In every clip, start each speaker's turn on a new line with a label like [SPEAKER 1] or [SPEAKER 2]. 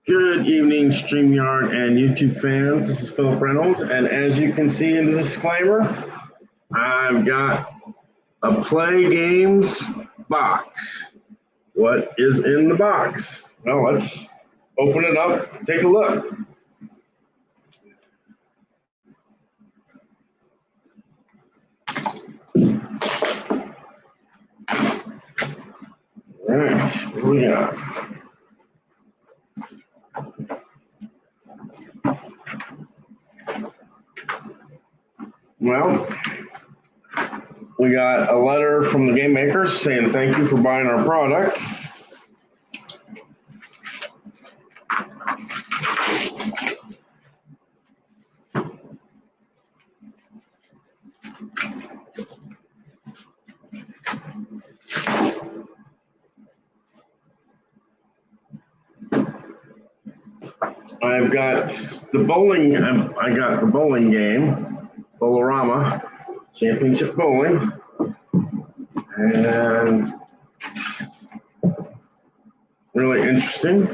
[SPEAKER 1] Good evening, StreamYard and YouTube fans. This is Philip Reynolds, and as you can see in the disclaimer, I've got a Play Games box. What is in the box? Well, let's open it up and take a look. All right, here we are. Well, we got a letter from the game makers saying thank you for buying our product. I've got the bowling. I got the bowling game, Bowlorama, Championship Bowling, and really interesting.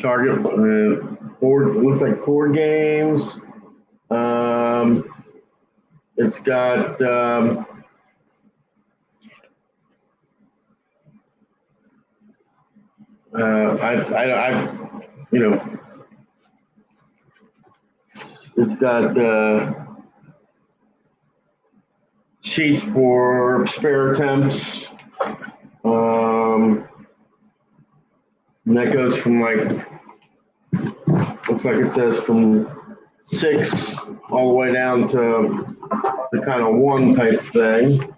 [SPEAKER 1] Target board, looks like board games. It's got it's got sheets for spare attempts. And that goes from looks like it says from 6 all the way down to kind of 1 type thing.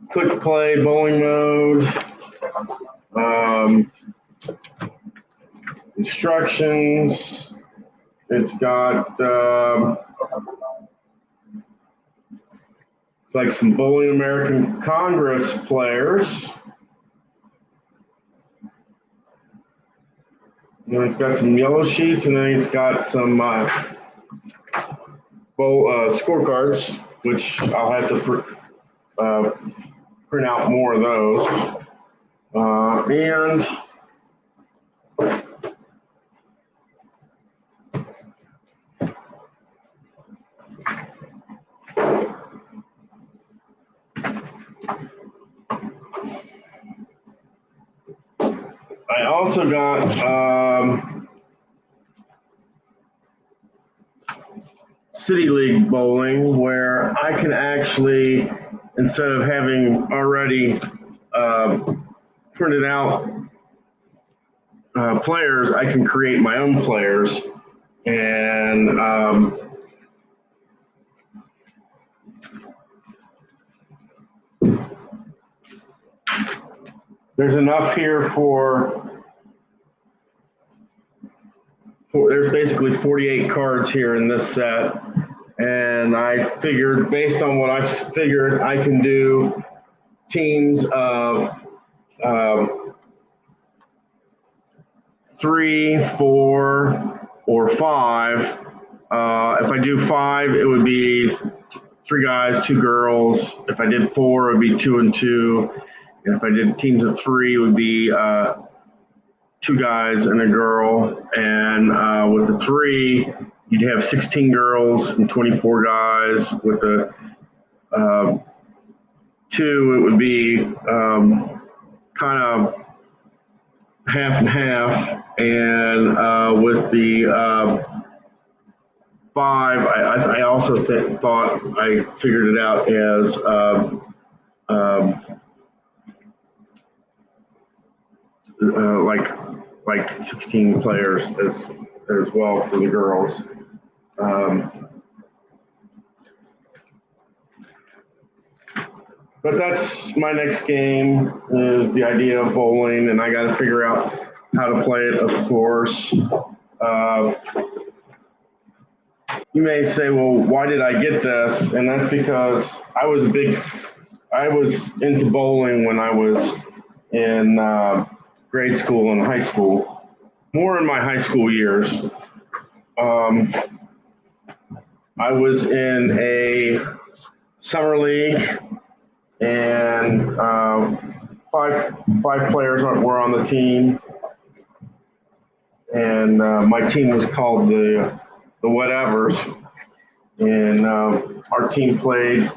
[SPEAKER 1] Quick play, bowling mode, instructions. It's got it's like some Bowling American Congress players. And then it's got some yellow sheets, and then it's got some scorecards, which I'll have to print out more of those. And I also got City League bowling, where I can actually, instead of having already printed out players, I can create my own players. And there's enough here there's basically 48 cards here in this set. And I figured, based on what I figured, I can do teams of 3, 4, or 5. If I do 5, it would be 3 guys, 2 girls. If I did 4, it would be 2 and 2. And if I did teams of 3, it would be 2 guys and a girl. And with the 3, you'd have 16 girls and 24 guys. With the 2, it would be kind of half and half. And with the 5, I also thought I figured it out as like 16 players as well for the girls. But that's my next game, is the idea of bowling, and I got to figure out how to play it, of course. You may say, well, why did I get this? And that's because I was into bowling when I was in grade school and high school, more in my high school years. Um, I was in a summer league, and five players were on the team, and my team was called the Whatevers, and our team played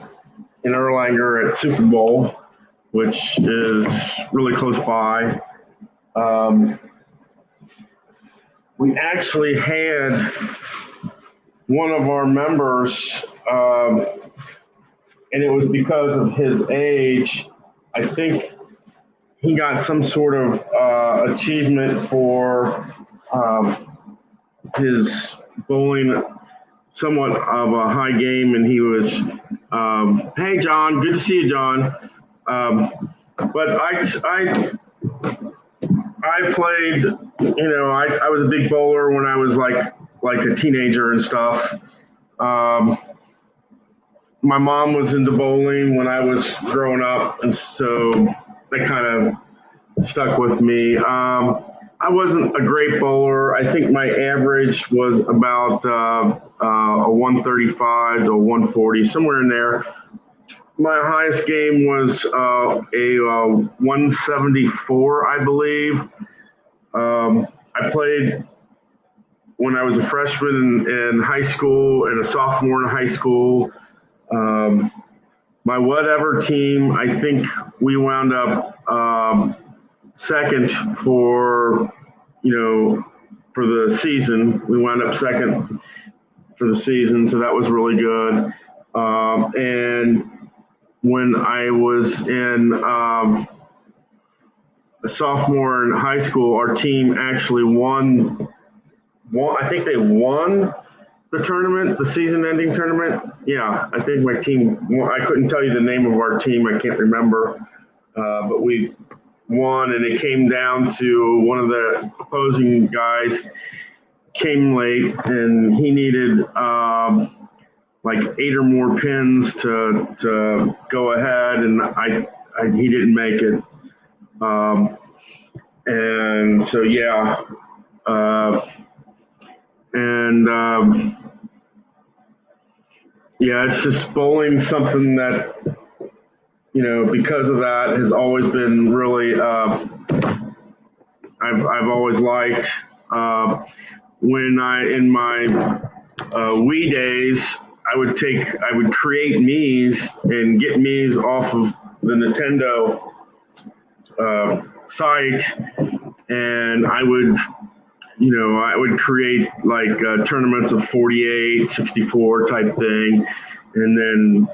[SPEAKER 1] in Erlanger at Super Bowl, which is really close by. Um, we actually had one of our members, and it was because of his age. I think he got some sort of achievement for his bowling, somewhat of a high game, and he was, hey John, good to see you, John. But I played, I was a big bowler when I was like a teenager and stuff. My mom was into bowling when I was growing up, and so that kind of stuck with me. I wasn't a great bowler. I think my average was about a 135 to a 140, somewhere in there. My highest game was a 174, I believe. I played when I was a freshman in high school and a sophomore in high school. My whatever team, I think we wound up second for the season. We wound up second for the season, so that was really good. And when I was in a sophomore in high school, our team actually won. I think they won the tournament, the season-ending tournament. Yeah, I think my team won. I couldn't tell you the name of our team. I can't remember. But we won, and it came down to one of the opposing guys came late, and he needed like 8 or more pins to go ahead, and he didn't make it. And so yeah, and yeah, it's just bowling something that because of that has always been really I've always liked. When in my Wii days, I would create Mii's and get Mii's off of the Nintendo site, and I would create like tournaments of 48, 64 type thing, and then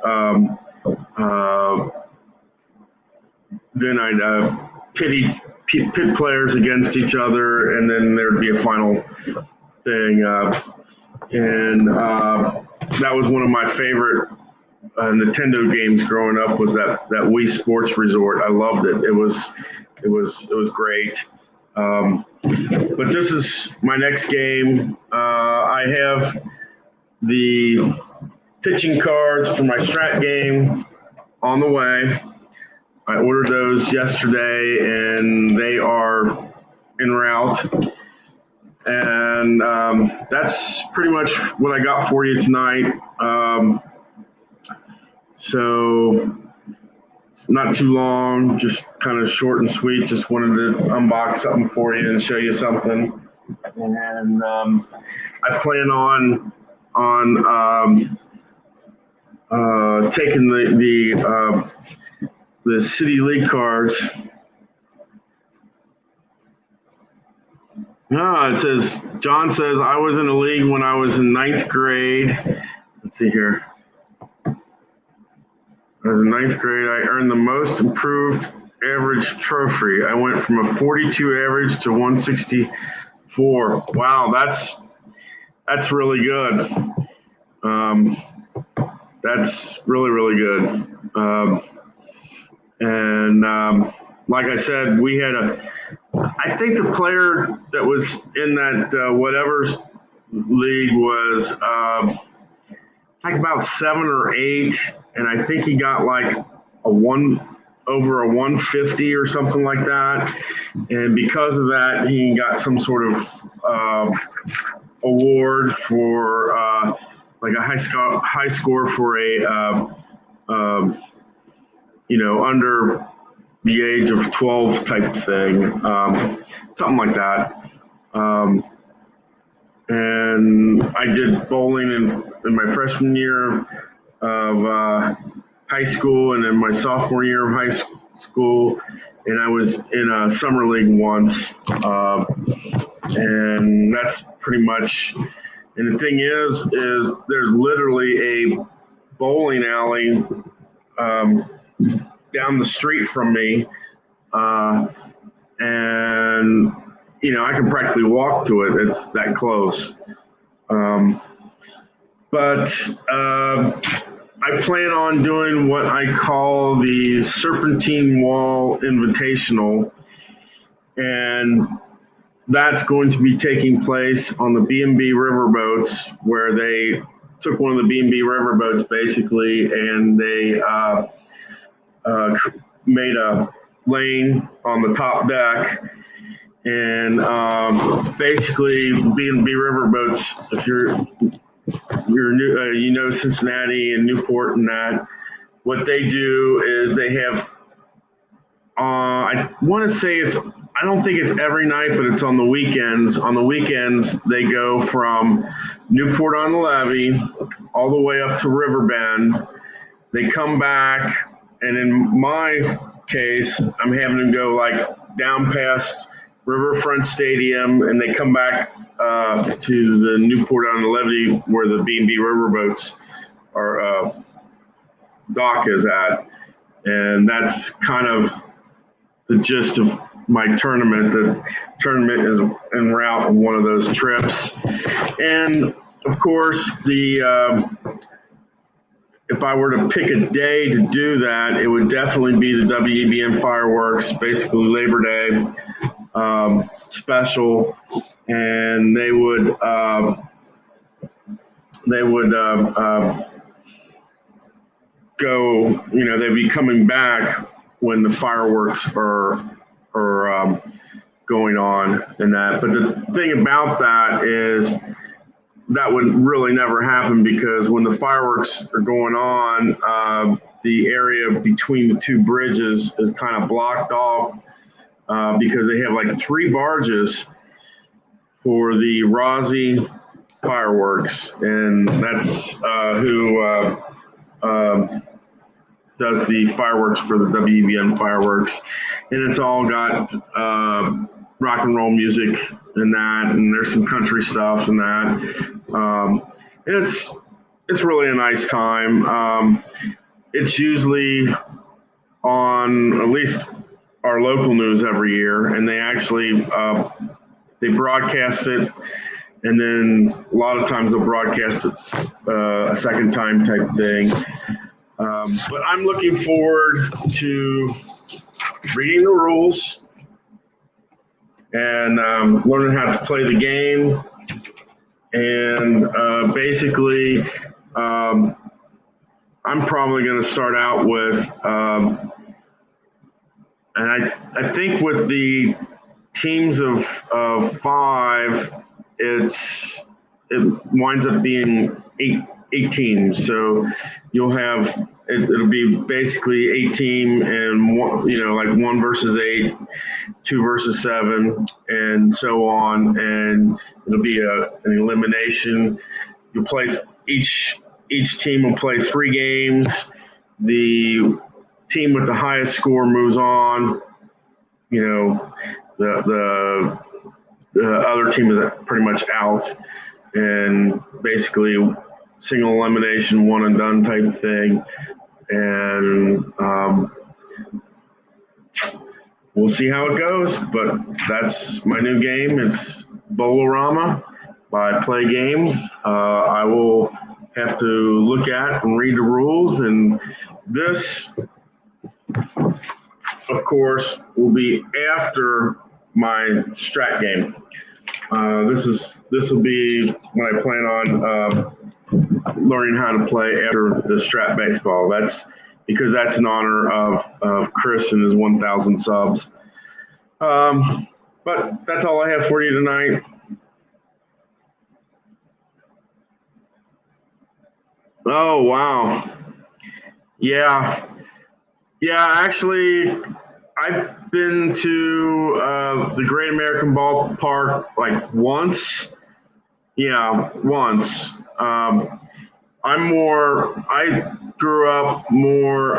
[SPEAKER 1] I'd pit players against each other, and then there'd be a final thing. And that was one of my favorite Nintendo games growing up. Was that Wii Sports Resort? I loved it. It was great. But this is my next game. I have the pitching cards for my strat game on the way. I ordered those yesterday, and they are en route. And that's pretty much what I got for you tonight. So it's not too long, just kind of short and sweet. Just wanted to unbox something for you and show you something. And I plan on taking the City League cards. No, John says, I was in a league when I was in 9th grade. Let's see here. I was in 9th grade. I earned the most improved average trophy. I went from a 42 average to 164. Wow, that's really good. That's really, really good. And like I said, we had I think the player that was in that whatever's league was like about 7 or 8, and I think he got like over a 150 or something like that. And because of that, he got some sort of award for like a high score for a under the age of 12 type thing, something like that. And I did bowling in my freshman year of high school, and then my sophomore year of high school, and I was in a summer league once, and that's pretty much. And the thing is there's literally a bowling alley down the street from me, and I can practically walk to it. It's that close. But I plan on doing what I call the Serpentine Wall Invitational, and that's going to be taking place on the B&B riverboats, where they took one of the B&B riverboats basically, and they made a lane on the top deck. And basically, B&B riverboats, if you're new, Cincinnati and Newport and that, what they do is they have, I want to say I don't think it's every night, but it's on the weekends. On the weekends, they go from Newport on the Levee all the way up to Riverbend. They come back, and in my case, I'm having them go like down past Riverfront Stadium, and they come back to the Newport on the Levee where the B&B riverboats are dock is at, and that's kind of the gist of my tournament. The tournament is en route on one of those trips, and of course if I were to pick a day to do that, it would definitely be the WEBN fireworks, basically Labor Day special, and they would go. They'd be coming back when the fireworks are going on and that. But the thing about that is that would really never happen, because when the fireworks are going on, the area between the two bridges is kind of blocked off because they have like 3 barges for the Rossi fireworks, and that's who does the fireworks for the WEBN fireworks. And it's all got rock and roll music and that, and there's some country stuff and that. And it's really a nice time. It's usually on at least our local news every year, and they actually they broadcast it, and then a lot of times they'll broadcast it a second time type thing. But I'm looking forward to reading the rules and learning how to play the game. And basically, I'm probably going to start out with, and I think with the teams of 5, it winds up being eight teams. So you'll have it'll be basically 8 team and like 1 versus 8, 2 versus 7, and so on. And it'll be an elimination. You'll play each team will play 3 games. The team with the highest score moves on. The other team is pretty much out, and basically single elimination, one and done type thing. And we'll see how it goes. But that's my new game. It's Bolorama by Play Games. I will have to look at and read the rules, and this, of course, will be after my strat game. This will be when I plan on learning how to play after the strat baseball. That's because that's in honor of Chris and his 1,000 subs. But that's all I have for you tonight. Oh, wow. Yeah. Yeah, actually, I've been to the Great American Ballpark like once. Yeah, once. I grew up more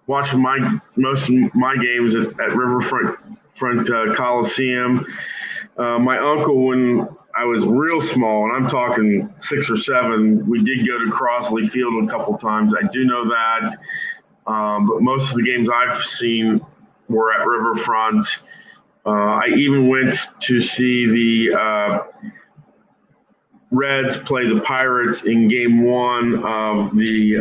[SPEAKER 1] watching most of my games at Riverfront Coliseum. My uncle, when I was real small, and I'm talking 6 or 7, we did go to Crossley Field a couple times. I do know that, but most of the games I've seen were at Riverfront. I even went to see the Reds play the Pirates in Game One of the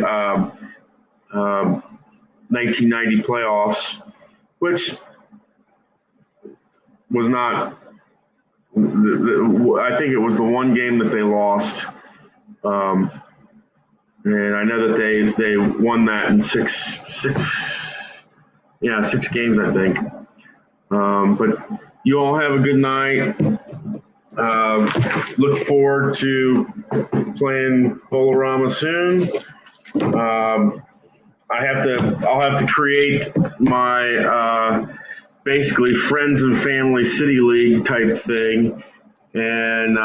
[SPEAKER 1] 1990 playoffs, which was not. I think it was the one game that they lost, um, and I know that they won that in six games, I think. But you all have a good night. Look forward to playing Bolorama soon. I'll have to create my basically friends and family city league type thing, and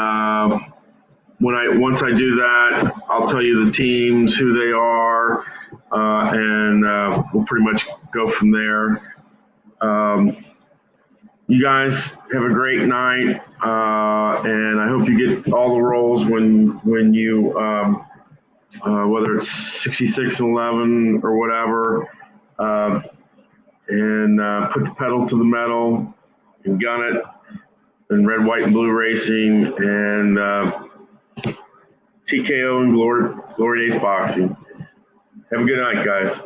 [SPEAKER 1] once I do that, I'll tell you the teams, who they are, and we'll pretty much go from there. Um, you guys have a great night, and I hope you get all the rolls when you whether it's 66-11 or whatever, uh, and put the pedal to the metal and gun it, and red, white, and blue racing, and TKO and Glory Days Boxing. Have a good night, guys.